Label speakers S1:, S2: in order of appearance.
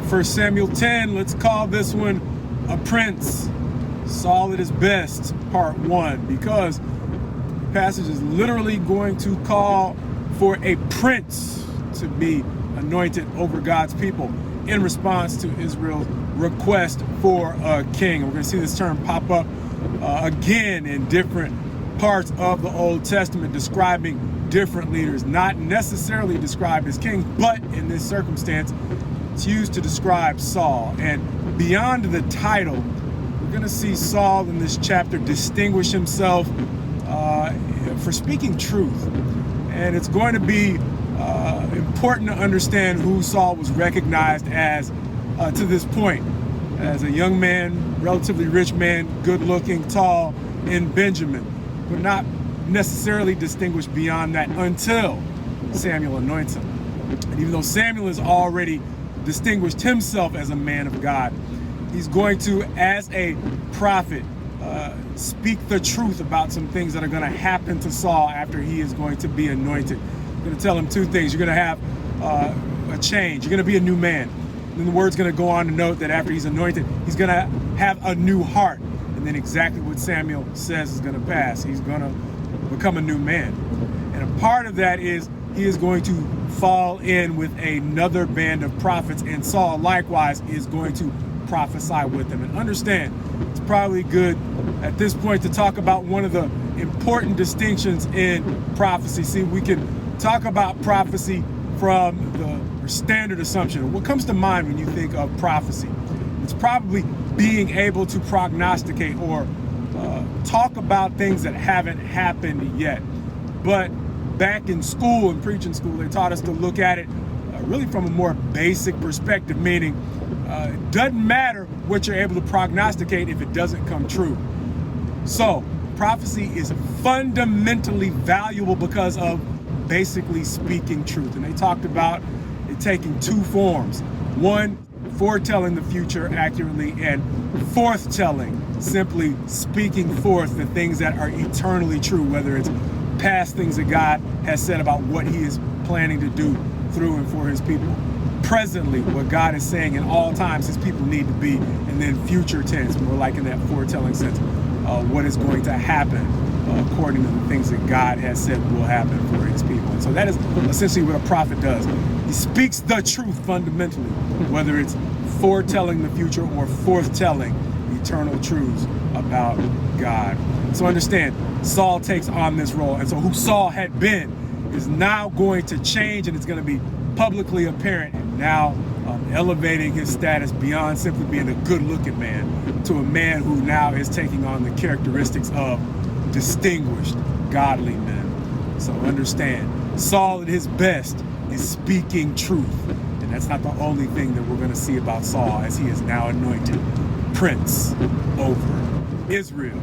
S1: right, 1 Samuel 10, let's call this one a prince. Saul at his best, part 1, because the passage is literally going to call for a prince to be anointed over God's people in response to Israel's request for a king. We're going to see this term pop up again in different parts of the Old Testament, describing different leaders, not necessarily described as kings, but in this circumstance, it's used to describe Saul. And beyond the title, we're going to see Saul in this chapter distinguish himself for speaking truth. And it's going to be important to understand who Saul was recognized as to this point. As a young man, relatively rich man, good looking, tall in Benjamin, but not necessarily distinguished beyond that until Samuel anoints him. And even though Samuel has already distinguished himself as a man of God, he's going to, as a prophet, speak the truth about some things that are going to happen to Saul after he is going to be anointed. I'm going to tell him two things. You're going to have a change. You're going to be a new man. And then the word's going to go on to note that after he's anointed, he's going to have a new heart. And then exactly what Samuel says is going to pass. He's going to become a new man. And a part of that is he is going to fall in with another band of prophets, and Saul likewise is going to prophesy with them. And understand, it's probably good at this point to talk about one of the important distinctions in prophecy. See, we can talk about prophecy from the standard assumption. What comes to mind when you think of prophecy? It's probably being able to prognosticate or talk about things that haven't happened yet. But back in school, in preaching school, they taught us to look at it really from a more basic perspective, meaning it doesn't matter what you're able to prognosticate if it doesn't come true. So prophecy is fundamentally valuable because of basically speaking truth. And they talked about it taking two forms. One, foretelling the future accurately, and forthtelling, simply speaking forth the things that are eternally true, whether it's past things that God has said about what he is planning to do through and for his people. Presently, what God is saying in all times his people need to be, and then future tense, more like in that foretelling sense, what is going to happen according to the things that God has said will happen for his people. And so that is essentially what a prophet does. He speaks the truth fundamentally, whether it's foretelling the future or forthtelling eternal truths about God. So understand, Saul takes on this role. And so who Saul had been is now going to change, and it's going to be publicly apparent, and now elevating his status beyond simply being a good-looking man to a man who now is taking on the characteristics of distinguished, godly men. So understand, Saul at his best is speaking truth. And that's not the only thing that we're going to see about Saul, as he is now anointed prince over Israel.